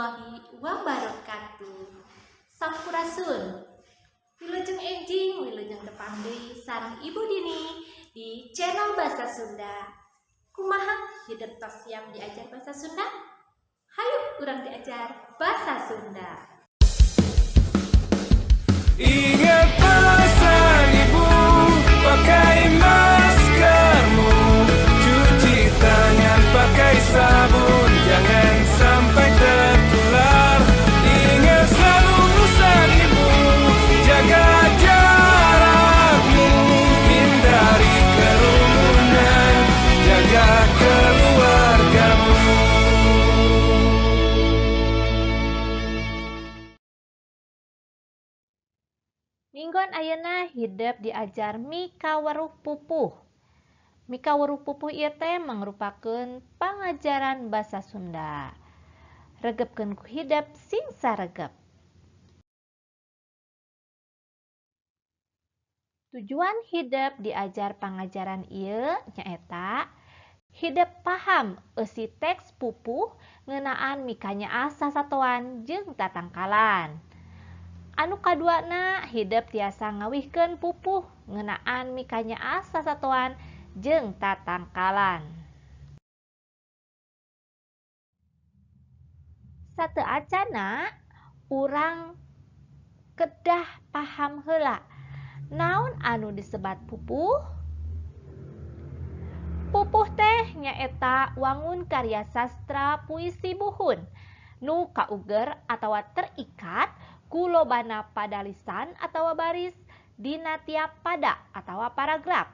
warahmatullahi wabarakatuh. Sampurasun. Wilujeng enjing, wilujeng tepang deui sareng Ibu Dini di channel Bahasa Sunda. Kumaha hidup tos siap diajar bahasa Sunda? Hayu urang diajar bahasa Sunda. Ingat pesan ibu, pakai maskermu, cuci tangan pakai sabun, jangan sampai tertular. Ingat selalu pesan ibu, jaga jarakmu, hindari kerumunan, jaga keluargamu. Minggon ayeuna hidup diajar mika weruh pupuh. Mika weruh pupuh ieu teh mangrupakeun pangajaran basa Sunda. Regepkeun ku hidup sing saregep. Tujuan hidup diajar pangajaran ieu nyaeta hidup paham eusi teks pupuh ngeunaan mikanya asa satoan jeung tatangkalan. Anu kaduana hidup tiasa ngawihkeun pupuh ngeunaan mikanya asa satoan jeung tatangkalan. Sateuacana urang kedah paham heula naon anu disebat pupuh. Pupuh teh nyaeta wangun karya sastra puisi buhun nu kauger atawa terikat ku lobana padalisan atawa baris dina tiap pada atawa paragraf.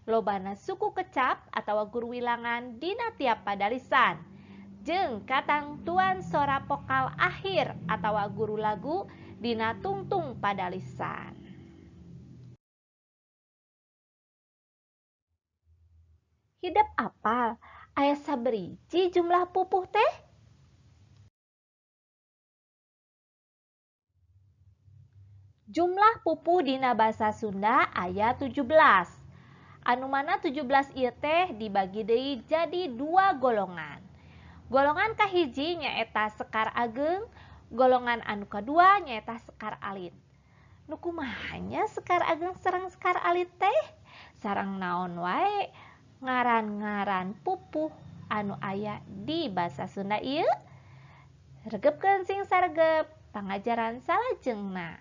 Lobana suku kecap atawa guru wilangan dina tiap padalisan. Jeung katangtuan sora vokal akhir atawa guru lagu dina tungtung padalisan. Hidup apal aya saberiji jumlah pupuh teh? Jumlah pupuh dina basa Sunda aya 17. Anu mana 17 ieu teh dibagi deui jadi 2 golongan. Golongan kahiji nyaeta sekar ageng, golongan anu kadua nyaeta sekar alit. Nu kumahanya sekar ageng sareng sekar alit teh? Sareng naon wae ngaran-ngaran pupuh anu aya di basa Sunda ieu? Regepkeun sing saregep pangajaran salajengna.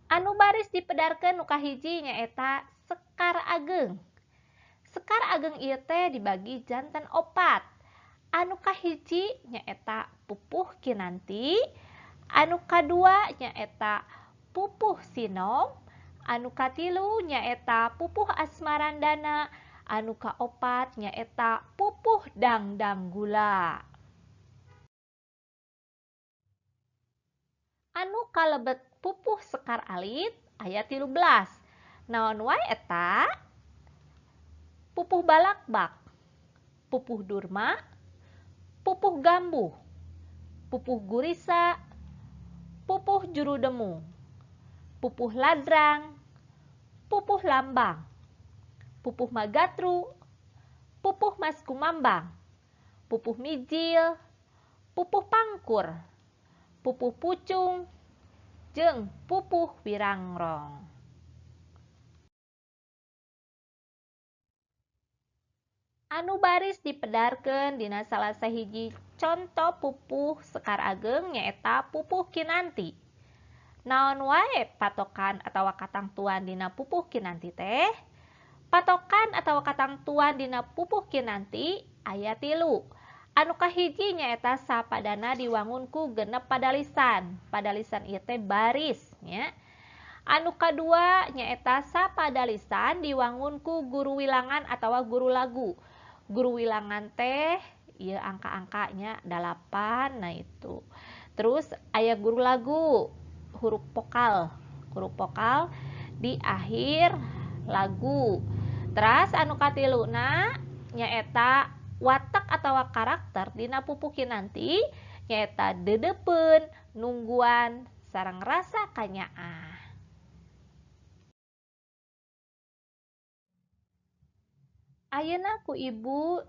Anu baris dipedarkeun nu kahiji nyaeta sekar ageng. Sekar ageng ieu teh dibagi janten 4. Anu kahiji nyaeta pupuh kinanti, anu kadua nyaeta pupuh sinom, anu katilu nyaeta pupuh asmarandana, anu kaopat nyaeta pupuh dangdang gula. Anu kalebet pupuh sekar alit aya 13. Naon wae eta? Pupuh balakbak, pupuh durma, pupuh gambuh, pupuh gurisa, pupuh jurudemu, pupuh ladrang, pupuh lambang, pupuh magatru, pupuh maskumambang, pupuh mijil, pupuh pangkur, pupuh pucung, jeung pupuh wirangrong. Anu baris dipedarkeun dina salah sahiji conto pupuh sekar ageng nyaeta pupuh kinanti. Naon wae patokan atawa katangtuan dina pupuh kinanti teh? Patokan atawa katangtuan dina pupuh kinanti aya 3. Anu kahiji nyaeta sapadana diwangun ku genep padalisan. Padalisan ieu teh baris nya. Anu kadua nyaeta sapadalisan diwangun ku guru wilangan atawa guru lagu. Guru wilangan teh ieu angka-angkanya 8 nah itu. Terus aya guru lagu huruf vokal di akhir lagu. Terus anu katiluna nyaeta watak atawa karakter dina pupuh kinanti nyaeta dedepeun, nungguan, sareng rasa kanyaah. Ayeuna ku ibu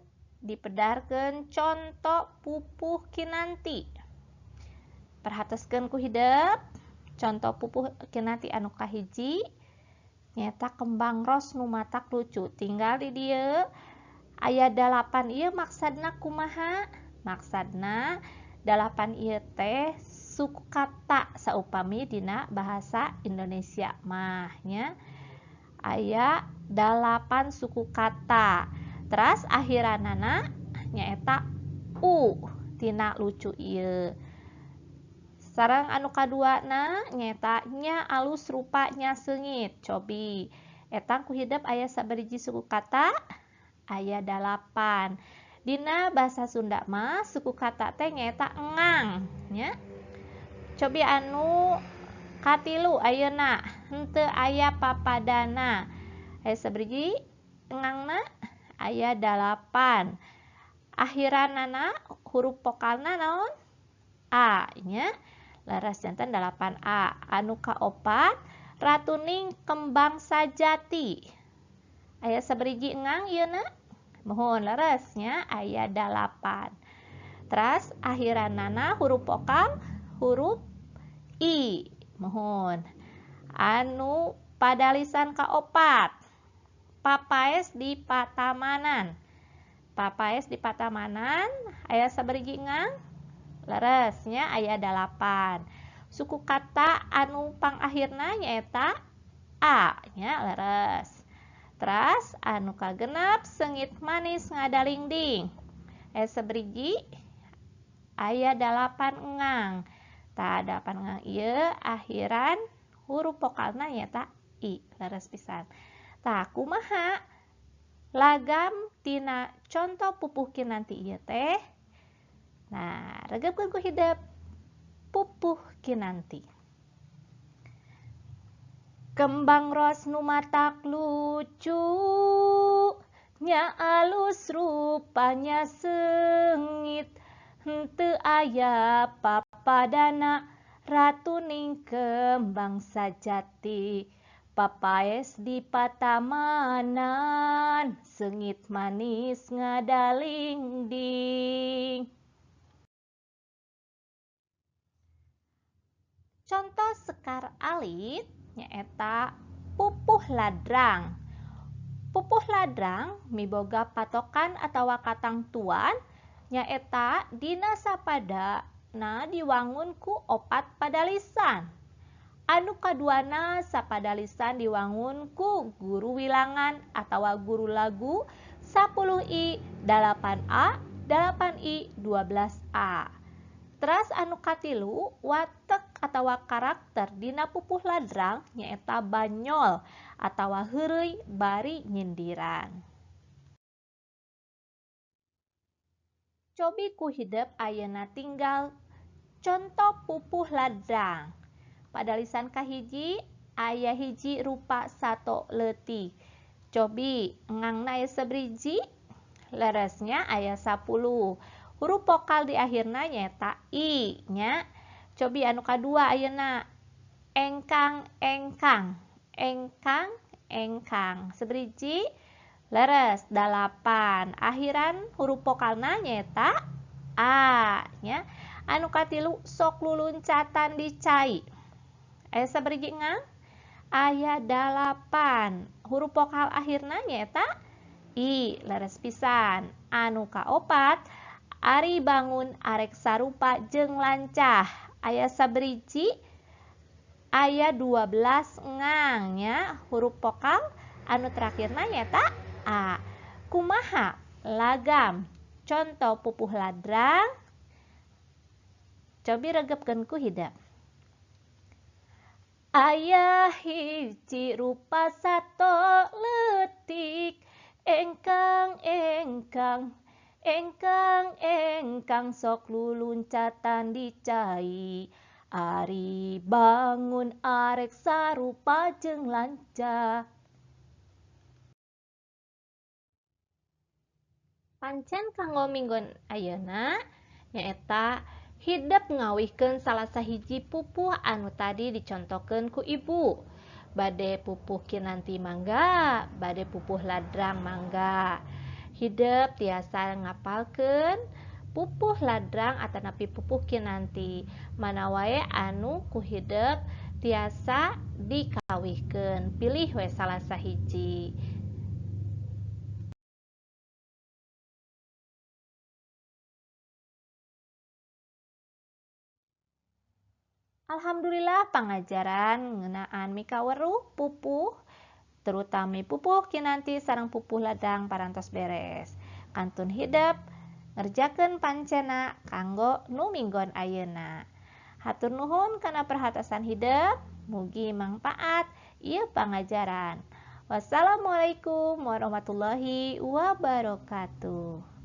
dipedarkeun contoh pupuh kinanti. Perhatoskeun ku hideep contoh pupuh kinanti anu kahiji nyata kembang ros nu matak lucu. Tinggal di dieu aya 8 ieu maksadna kumaha? Maksadna 8 ieu teh suku kata saupami dina bahasa Indonesia mah nya. Aya 8 suku kata. Teras akhiranana nyaeta u tina lucu ieu. Sareng anu kaduana nyaeta nya alus rupanya seungit. Cobi eta ku hideep aya sabaraji suku kata? Aya 8. Dina bahasa Sunda mah suku kata teh nyaeta engang nya. Cobi anu katilu ayeuna henteu aya papadana. Aya sabaraji engangna? Aya 8. Akhiranana huruf vokalna naon? A nya. Laras janten 8A. Anu kaopat ratuning kembang sajati. Aya sabaraji engang ieuna? Mohon leres nya aya 8. Teras akhiranana huruf vokal huruf I. Mohon. Anu padalisan kaopat papaes di patamanan. Papaes di patamanan aya sabaraji engang? Leres nya aya 8. Suku kata anu pangakhirna nyaeta A nya leres. Teras anu kagenep seungit manis ngadalingding. Aya sabaraji? Aya 8 engang. Tah 8 engang ieu akhiran huruf vokalna nyaeta I. Leres pisan. Tah kumaha lagam tina contoh pupuh kinanti ieu teh? Nah, regepkeun ku hideep pupuh kinanti. Kembang ros nu matak lucu, nya alus rupanya seungit, henteu aya papadana, ratuning kembang sajati. Papaes di patamanan, seungit manis ngadalingding. Contoh sekar alit nyaeta pupuh ladrang. Pupuh ladrang miboga patokan atawa katangtuan nyaeta dina sapadana diwangun ku 4 padalisan. Anu kaduana sapadalisan diwangun ku guru wilangan atawa guru lagu 10I 8A 8I 12A. Teras anu katilu watek atawa karakter dina pupuh ladrang nyaeta banyol atawa heureuy bari nyindiran. Cobi ku hideep ayeuna tinggal contoh pupuh ladrang. Padalisan kahiji aya hiji rupa sato leutik. Cobi engangna aya sabaraji? Leresnya aya 10. Huruf vokal di akhirna nyaeta I nya. Cobi anu kadua ayeuna engkang engkang. Engkang engkang. Sabaraji? Leres 8. Akhiran huruf vokalna nyaeta A nya. Anu katilu sok luluncatan di cai. Aya sabaraji engang? Aya 8. Huruf vokal akhirna nyaeta I. Leres pisan. Anu kaopat ari bangun arek sarupa jeung lancah. Aya sabaraji? Aya 12 engang nya. Huruf vokal anu terakhirna nyaeta A. Kumaha lagam contoh pupuh ladrang? Cobi regepkeun ku hideep. Aya hiji rupa sato leutik, engkang engkang. Engkang engkang sok luluncatan di cai. Ari bangun arek sarupa jeung lancah. Pancen kanggo minggon ayeuna nyaeta hideep ngawihkeun salah sahiji pupuh anu tadi dicontohkeun ku ibu. Bade pupuh kinanti mangga, bade pupuh ladrang mangga. Hidup tiasa ngapalkeun pupuh ladrang atanapi pupuh kinanti. Mana wae anu ku hidup tiasa dikawihkeun. Pilih we salah sahiji. Alhamdulillah pangajaran ngeunaan mikaweruh pupuh terutama pupuh kinanti sareng pupuh ladang parantos beres. Kantun hidup ngerjakeun pancena kanggo nu minggon ayeuna. Hatur nuhun kana perhatian hidup, mugi manfaat ieu pangajaran. Wassalamualaikum warahmatullahi wabarakatuh.